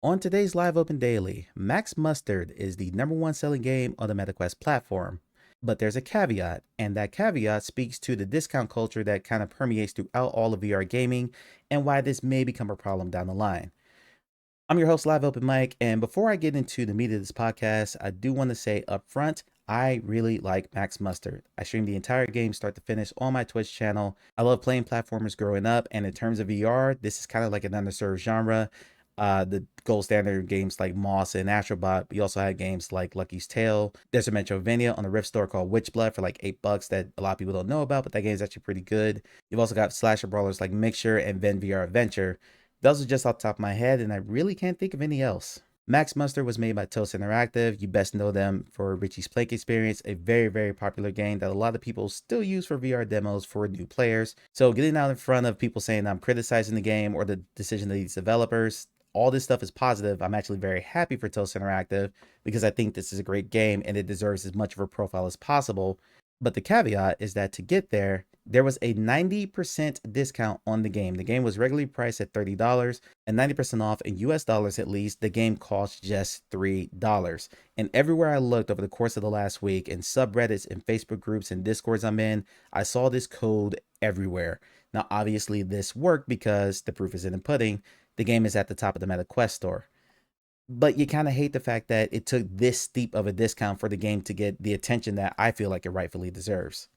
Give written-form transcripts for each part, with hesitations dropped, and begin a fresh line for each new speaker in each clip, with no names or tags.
On today's Live Open Daily, Max Mustard is the #1 selling game on the MetaQuest platform. But there's a caveat, and that caveat speaks to the discount culture that kind of permeates throughout all of VR gaming and why this may become a problem down the line. I'm your host, Live Open Mike, and before I get into the meat of this podcast, I do want to say up front, I really like Max Mustard. I stream the entire game start to finish on my Twitch channel. I love playing platformers growing up, and in terms of VR, this is kind of like an underserved genre. The gold standard games like Moss and Astrobot. We also had games like Lucky's Tale. There's a Metrovania on the Rift Store called Witchblood for like $8 that a lot of people don't know about, but that game is actually pretty good. You've also got slasher brawlers like Mixture and Ven VR Adventure. Those are just off the top of my head, and I really can't think of any else. Max Muster was made by Toast Interactive. You best know them for Richie's Plank Experience, a very, very popular game that a lot of people still use for VR demos for new players. So getting out in front of people saying I'm criticizing the game or the decision of these developers, all this stuff is positive. I'm actually very happy for Toast Interactive because I think this is a great game and it deserves as much of a profile as possible. But the caveat is that to get there was a 90% discount on the game. The game was regularly priced at $30 and 90% off in US dollars at least. The game cost just $3. And everywhere I looked over the course of the last week in subreddits and Facebook groups and Discords I'm in, I saw this code everywhere. Now, obviously, this worked because the proof is in the pudding. The game is at the top of the MetaQuest store. But you kind of hate the fact that it took this steep of a discount for the game to get the attention that I feel like it rightfully deserves.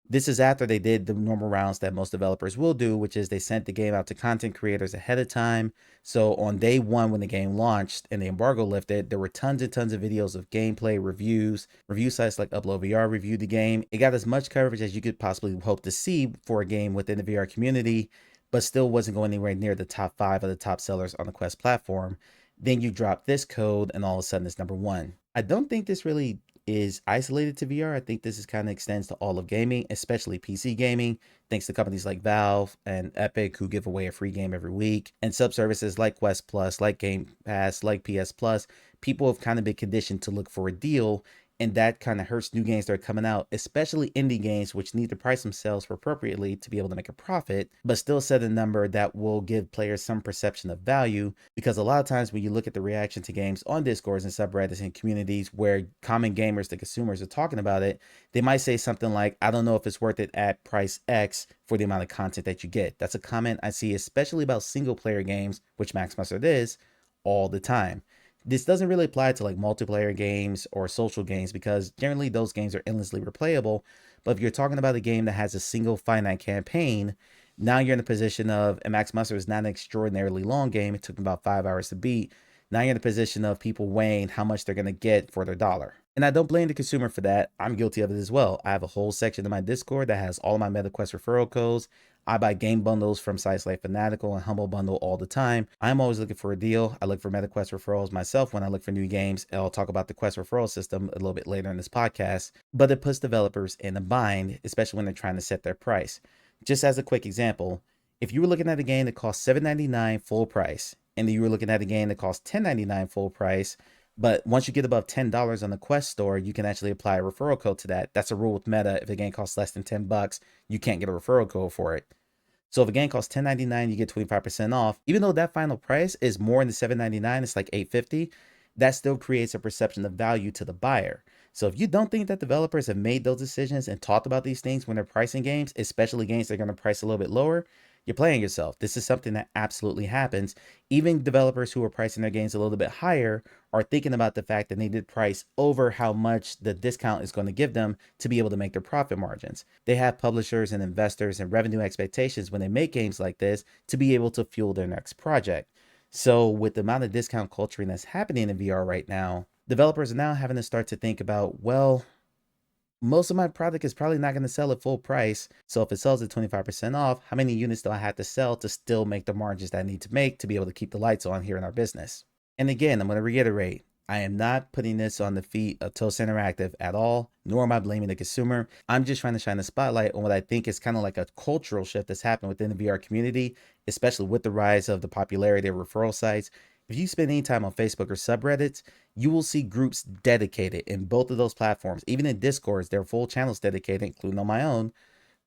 This is after they did the normal rounds that most developers will do, which is they sent the game out to content creators ahead of time. So on day one, when the game launched and the embargo lifted, there were tons and tons of videos of gameplay reviews. Review sites like UploadVR reviewed the game. It got as much coverage as you could possibly hope to see for a game within the VR community, but still wasn't going anywhere near the top 5 of the top sellers on the Quest platform. Then you drop this code and all of a sudden it's #1. I don't think this really is isolated to VR. I think this is kind of extends to all of gaming, especially PC gaming, thanks to companies like Valve and Epic who give away a free game every week, and sub-services like Quest Plus, like Game Pass, like PS Plus. People have kind of been conditioned to look for a deal, and that kind of hurts new games that are coming out, especially indie games, which need to price themselves appropriately to be able to make a profit, but still set a number that will give players some perception of value. Because a lot of times when you look at the reaction to games on Discords and subreddits and communities where common gamers, the consumers, are talking about it, they might say something like, I don't know if it's worth it at price X for the amount of content that you get. That's a comment I see, especially about single player games, which Max Mustard is, all the time. This doesn't really apply to like multiplayer games or social games because generally those games are endlessly replayable. But if you're talking about a game that has a single finite campaign, now you're in the position of, and Max Muster is not an extraordinarily long game. It took about 5 hours to beat. Now you're in the position of people weighing how much they're going to get for their dollar. And I don't blame the consumer for that. I'm guilty of it as well. I have a whole section of my Discord that has all my MetaQuest referral codes. I buy game bundles from sites like Fanatical and Humble Bundle all the time. I'm always looking for a deal. I look for MetaQuest referrals myself when I look for new games. And I'll talk about the Quest referral system a little bit later in this podcast. But it puts developers in a bind, especially when they're trying to set their price. Just as a quick example, if you were looking at a game that cost $7.99 full price, and you were looking at a game that cost $10.99 full price, but once you get above $10 on the Quest store, you can actually apply a referral code to that. That's a rule with Meta. If a game costs less than $10, you can't get a referral code for it. So if a game costs $10.99, you get 25% off. Even though that final price is more than the $7.99, it's like $8.50, that still creates a perception of value to the buyer. So if you don't think that developers have made those decisions and talked about these things when they're pricing games, especially games that are going to price a little bit lower, you're playing yourself. This is something that absolutely happens. Even developers who are pricing their games a little bit higher are thinking about the fact that they did price over how much the discount is going to give them to be able to make their profit margins. They have publishers and investors and revenue expectations when they make games like this to be able to fuel their next project. So with the amount of discount culturing that's happening in VR right now, developers are now having to start to think about, well, most of my product is probably not going to sell at full price. So if it sells at 25% off, how many units do I have to sell to still make the margins that I need to make to be able to keep the lights on here in our business? And again, I'm going to reiterate, I am not putting this on the feet of Toast Interactive at all, nor am I blaming the consumer. I'm just trying to shine a spotlight on what I think is kind of like a cultural shift that's happened within the VR community, especially with the rise of the popularity of referral sites. If you spend any time on Facebook or subreddits, you will see groups dedicated in both of those platforms. Even in Discords, there are full channels dedicated, including on my own,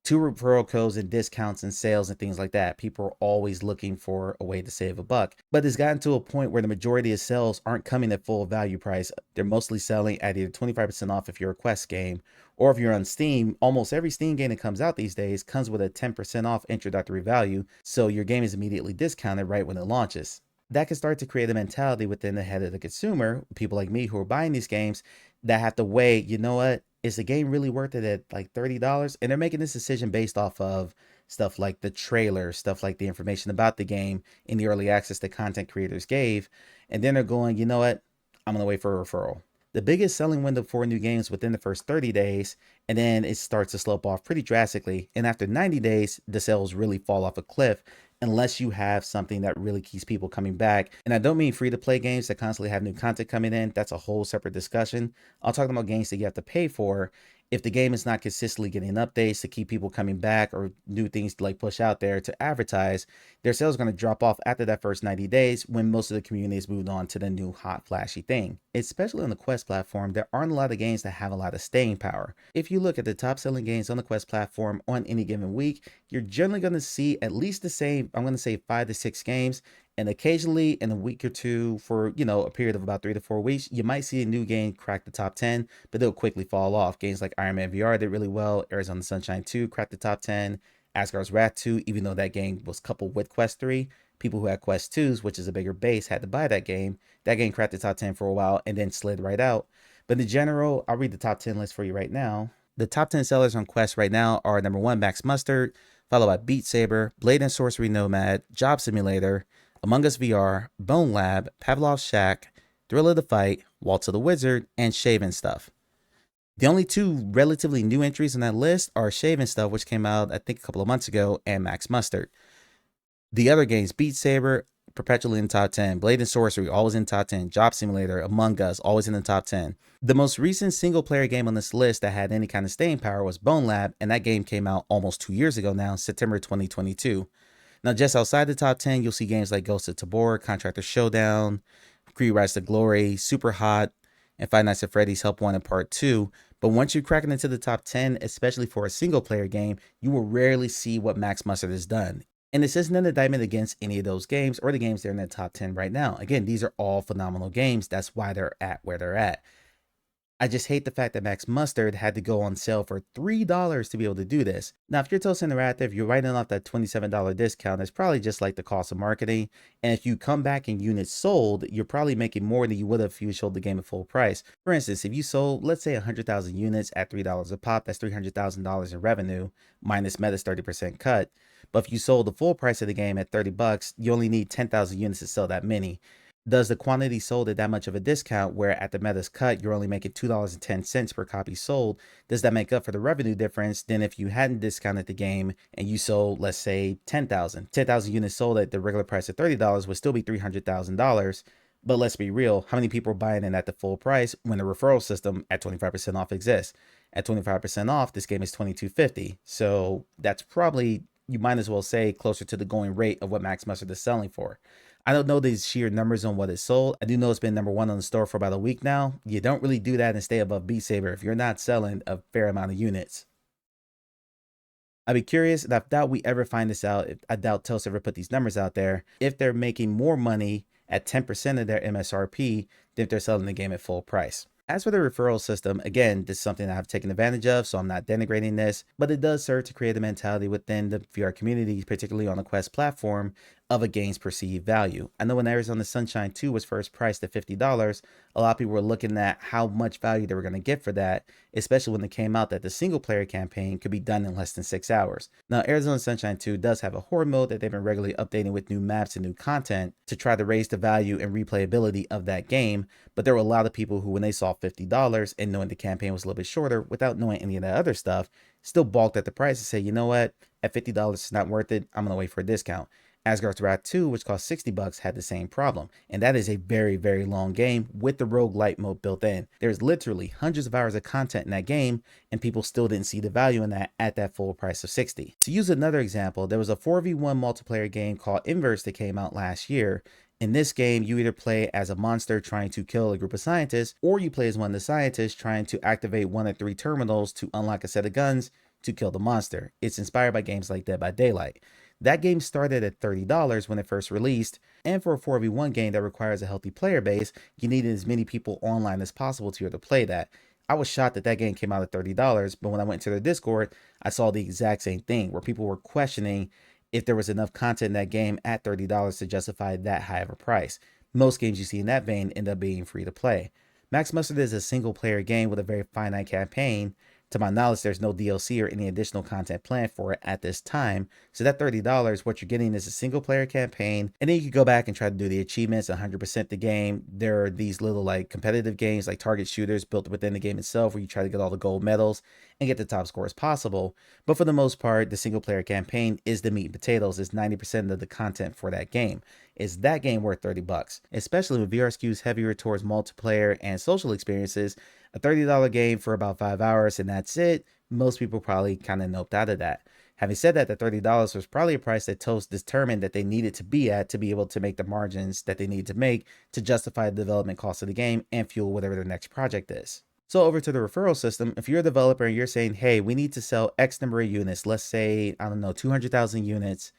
To referral codes and discounts and sales and things like that. People are always looking for a way to save a buck. But it's gotten to a point where the majority of sales aren't coming at full value price. They're mostly selling at either 25% off if you're a Quest game, or if you're on Steam, almost every Steam game that comes out these days comes with a 10% off introductory value. So your game is immediately discounted right when it launches. That can start to create a mentality within the head of the consumer, people like me who are buying these games, that have to weigh, you know what, is the game really worth it at like $30? And they're making this decision based off of stuff like the trailer, stuff like the information about the game in the early access that content creators gave. And then they're going, you know what, I'm going to wait for a referral. The biggest selling window for new games within the first 30 days, and then it starts to slope off pretty drastically. And after 90 days, the sales really fall off a cliff unless you have something that really keeps people coming back. And I don't mean free to play games that constantly have new content coming in. That's a whole separate discussion. I'll talk about games that you have to pay for. If the game is not consistently getting updates to keep people coming back or new things to like push out there to advertise, their sales are going to drop off after that first 90 days when most of the community has moved on to the new hot flashy thing. Especially on the Quest platform, there aren't a lot of games that have a lot of staying power. If you look at the top selling games on the Quest platform on any given week, you're generally going to see at least the same, I'm going to say 5 to 6 games. And occasionally in a week or two, for, you know, a period of about 3 to 4 weeks, you might see a new game crack the top 10, but they'll quickly fall off. Games like Iron Man VR did really well. Arizona Sunshine 2 cracked the top 10. Asgard's Wrath 2, even though that game was coupled with Quest 3, people who had Quest 2s, which is a bigger base, had to buy that game. That game cracked the top 10 for a while and then slid right out. But in general, I'll read the top 10 list for you right now. The top 10 sellers on Quest right now are number 1, Max Mustard, followed by Beat Saber, Blade and Sorcery Nomad, Job Simulator, Among Us VR, Bone Lab, Pavlov's Shack, Thrill of the Fight, Waltz of the Wizard, and Shaven Stuff. The only 2 relatively new entries on that list are Shaven Stuff, which came out I think a couple of months ago, and Max Mustard. The other games, Beat Saber, perpetually in the top 10, Blade and Sorcery, always in the top 10, Job Simulator, Among Us, always in the top 10. The most recent single player game on this list that had any kind of staying power was Bone Lab, and that game came out almost 2 years ago now, September 2022. Now, just outside the top 10, you'll see games like Ghost of Tabor, Contractor Showdown, Creed Rise to Glory, Super Hot, and Five Nights at Freddy's Help 1 and Part 2. But once you crack it into the top 10, especially for a single player game, you will rarely see what Max Mustard has done. And this isn't an indictment against any of those games or the games that are in the top 10 right now. Again, these are all phenomenal games. That's why they're at where they're at. I just hate the fact that Max Mustard had to go on sale for $3 to be able to do this. Now, if you're Toast Interactive, you're writing off that $27 discount. It's probably just like the cost of marketing. And if you come back in units sold, you're probably making more than you would have if you sold the game at full price. For instance, if you sold, let's say 100,000 units at $3 a pop, that's $300,000 in revenue minus Meta's 30% cut. But if you sold the full price of the game at 30 bucks, you only need 10,000 units to sell that many. Does the quantity sold at that much of a discount, where at the Meta's cut, you're only making $2.10 per copy sold? Does that make up for the revenue difference than if you hadn't discounted the game and you sold, let's say, 10,000 units sold at the regular price of $30 would still be $300,000. But let's be real, how many people are buying it at the full price when the referral system at 25% off exists? At 25% off, this game is $22.50. So that's probably, you might as well say, closer to the going rate of what Max Mustard is selling for. I don't know the sheer numbers on what is sold. I do know it's been number 1 on the store for about a week now. You don't really do that and stay above Beat Saber if you're not selling a fair amount of units. I'd be curious, and I doubt we ever find this out. I doubt Toast ever put these numbers out there. If they're making more money at 10% of their MSRP than if they're selling the game at full price. As for the referral system, again, this is something that I've taken advantage of, so I'm not denigrating this, but it does serve to create a mentality within the VR community, particularly on the Quest platform, of a game's perceived value. I know when Arizona Sunshine 2 was first priced at $50, a lot of people were looking at how much value they were going to get for that, especially when it came out that the single player campaign could be done in less than 6 hours. Now, Arizona Sunshine 2 does have a horror mode that they've been regularly updating with new maps and new content to try to raise the value and replayability of that game, but there were a lot of people who, when they saw $50 and knowing the campaign was a little bit shorter without knowing any of that other stuff, still balked at the price and say, you know what, at $50 it's not worth it, I'm going to wait for a discount. Asgard's Wrath 2, which cost $60, had the same problem, and that is a very, very long game with the roguelite mode built in. There's literally hundreds of hours of content in that game, and people still didn't see the value in that at that full price of $60. To use another example, there was a 4v1 multiplayer game called Inverse that came out last year. In this game, you either play as a monster trying to kill a group of scientists, or you play as one of the scientists trying to activate one of 3 terminals to unlock a set of guns to kill the monster. It's inspired by games like Dead by Daylight. That game started at $30 when it first released, and for a 4v1 game that requires a healthy player base, you needed as many people online as possible to be able to play that. I was shocked that that game came out at $30, but when I went to their Discord, I saw the exact same thing where people were questioning if there was enough content in that game at $30 to justify that high of a price. Most games you see in that vein end up being free to play. Max Mustard is a single player game with a very finite campaign. To my knowledge, there's no DLC or any additional content planned for it at this time. So that $30, what you're getting is a single player campaign, and then you can go back and try to do the achievements, 100% the game. There are these little like competitive games like target shooters built within the game itself where you try to get all the gold medals and get the top score as possible. But for the most part, the single player campaign is the meat and potatoes, is 90% of the content for that game. Is that game worth $30? Especially when VR skews heavier towards multiplayer and social experiences, a $30 game for about 5 hours and that's it, most people probably kind of noped out of that. Having said that, the $30 was probably a price that Toast determined that they needed to be at to be able to make the margins that they need to make to justify the development cost of the game and fuel whatever their next project is. So over to the referral system, if you're a developer and you're saying, hey, we need to sell X number of units, let's say, I don't know, 200,000 units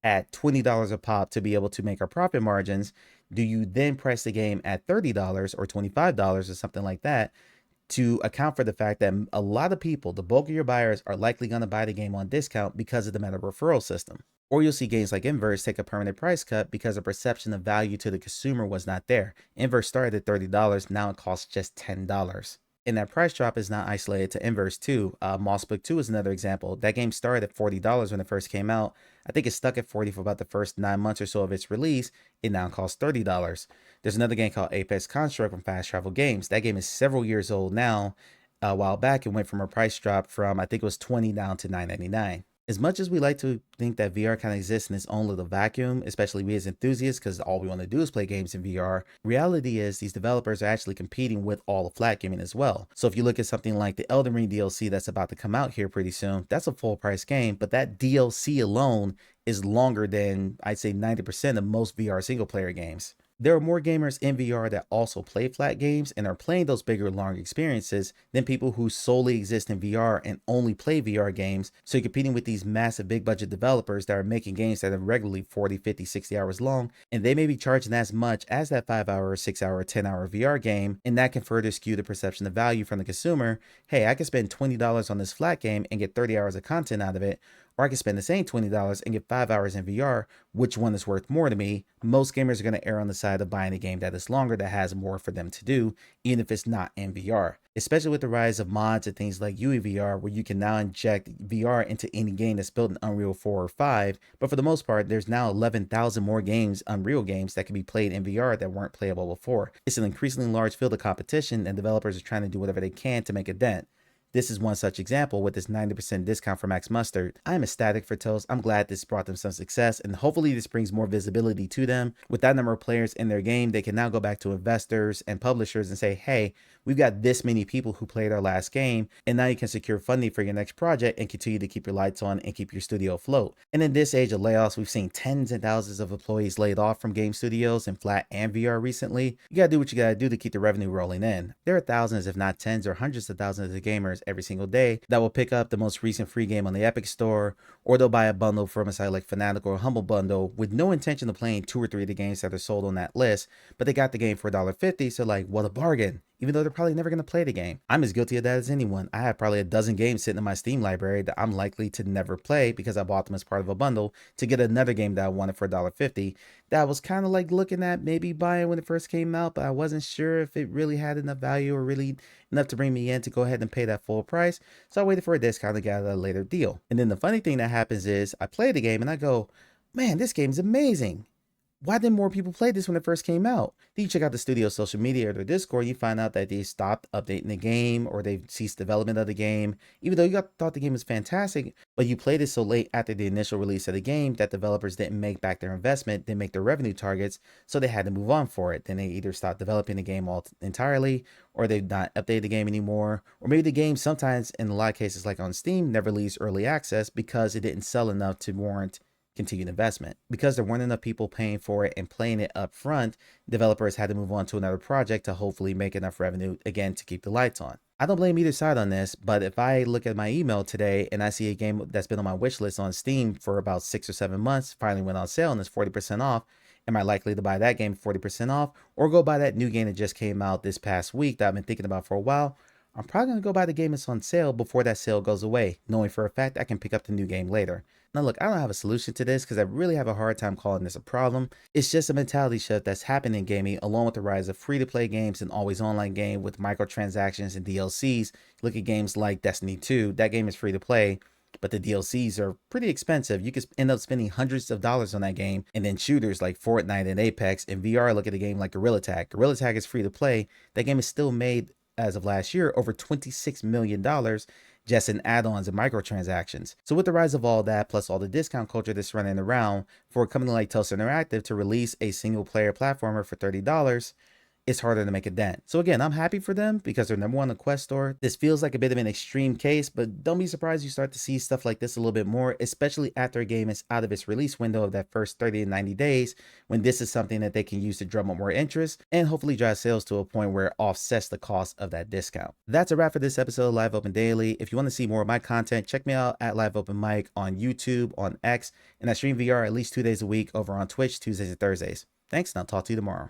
at $20 a pop to be able to make our profit margins, do you then price the game at $30 or $25 or something like that to account for the fact that a lot of people, the bulk of your buyers, are likely going to buy the game on discount because of the meta referral system? Or you'll see games like Inverse take a permanent price cut because the perception of value to the consumer was not there. Inverse started at $30, now it costs just $10. And that price drop is not isolated to Inverse 2. Moss Book 2 is another example. That game started at $40 when it first came out. I think it stuck at $40 for about the first 9 months or so of its release. It now costs $30. There's another game called Apex Construct from Fast Travel Games. That game is several years old now. A while back, it went from a price drop from, I think it was $20 down to $9.99. As much as we like to think that VR kind of exists in its own little vacuum, especially we as enthusiasts, because all we want to do is play games in VR, reality is these developers are actually competing with all of flat gaming as well. So if you look at something like the Elden Ring DLC that's about to come out here pretty soon, that's a full price game, but that DLC alone is longer than, I'd say, 90% of most VR single player games. There are more gamers in VR that also play flat games and are playing those bigger, longer experiences than people who solely exist in VR and only play VR games. So you're competing with these massive big budget developers that are making games that are regularly 40, 50, 60 hours long, and they may be charging as much as that 5 hour, 6 hour, 10-hour VR game, and that can further skew the perception of value from the consumer. Hey, I can spend $20 on this flat game and get 30 hours of content out of it, or I can spend the same $20 and get 5 hours in VR. Which one is worth more to me? Most gamers are going to err on the side of buying a game that is longer, that has more for them to do, even if it's not in VR. Especially with the rise of mods and things like UEVR, where you can now inject VR into any game that's built in Unreal 4 or 5. But for the most part, there's now 11,000 more games, Unreal games, that can be played in VR that weren't playable before. It's an increasingly large field of competition, and developers are trying to do whatever they can to make a dent. This is one such example with this 90% discount for Max Mustard. I'm ecstatic for Toast. I'm glad this brought them some success, and hopefully this brings more visibility to them. With that number of players in their game, they can now go back to investors and publishers and say, hey, we've got this many people who played our last game, and now you can secure funding for your next project and continue to keep your lights on and keep your studio afloat. And in this age of layoffs, we've seen tens and thousands of employees laid off from game studios in flat and VR recently. You gotta do what you gotta do to keep the revenue rolling in. There are thousands, if not tens or hundreds of thousands of gamers every single day that will pick up the most recent free game on the Epic Store, or they'll buy a bundle from a site like Fanatical or Humble Bundle with no intention of playing 2 or 3 of the games that are sold on that list, but they got the game for $1.50, so like, what a bargain, even though they're probably never going to play the game. I'm as guilty of that as anyone. I have probably a dozen games sitting in my Steam library that I'm likely to never play because I bought them as part of a bundle to get another game that I wanted for $1.50 that I was kind of like looking at maybe buying when it first came out, but I wasn't sure if it really had enough value or really enough to bring me in to go ahead and pay that full price. So I waited for a discount and got a later deal. And then the funny thing that happens is I play the game and I go, man, this game's amazing. Why didn't more people play this when it first came out? Then you check out the studio's social media or their Discord, you find out that they stopped updating the game or they've ceased development of the game, even though thought the game was fantastic, but you played it so late after the initial release of the game that developers didn't make back their investment, didn't make their revenue targets, so they had to move on for it. Then they either stopped developing the game entirely, or they've not updated the game anymore, or maybe the game sometimes, in a lot of cases like on Steam, never leaves early access because it didn't sell enough to warrant continued investment. Because there weren't enough people paying for it and playing it up front, developers had to move on to another project to hopefully make enough revenue again to keep the lights on. I don't blame either side on this, but if I look at my email today and I see a game that's been on my wish list on Steam for about 6 or 7 months finally went on sale and is 40% off, am I likely to buy that game 40% off or go buy that new game that just came out this past week that I've been thinking about for a while? I'm probably going to go buy the game that's on sale before that sale goes away, knowing for a fact I can pick up the new game later. Now look, I don't have a solution to this because I really have a hard time calling this a problem. It's just a mentality shift that's happening in gaming along with the rise of free-to-play games and always online game with microtransactions and DLCs. Look at games like Destiny 2, that game is free to play, but the DLCs are pretty expensive. You could end up spending hundreds of dollars on that game. And then shooters like Fortnite and Apex and VR, look at a game like Gorilla Tag. Gorilla Tag is free to play. That game is still made, as of last year, over $26 million just in add-ons and microtransactions. So with the rise of all that, plus all the discount culture that's running around, for a company like Telstra Interactive to release a single player platformer for $30, it's harder to make a dent. So again, I'm happy for them because they're number one in the Quest store. This feels like a bit of an extreme case, but don't be surprised you start to see stuff like this a little bit more, especially after a game is out of its release window of that first 30 to 90 days, when this is something that they can use to drum up more interest and hopefully drive sales to a point where it offsets the cost of that discount. That's a wrap for this episode of Live Open Daily. If you want to see more of my content, check me out at Live Open Mike on YouTube, on X, and I stream VR at least 2 days a week over on Twitch, Tuesdays and Thursdays. Thanks, and I'll talk to you tomorrow.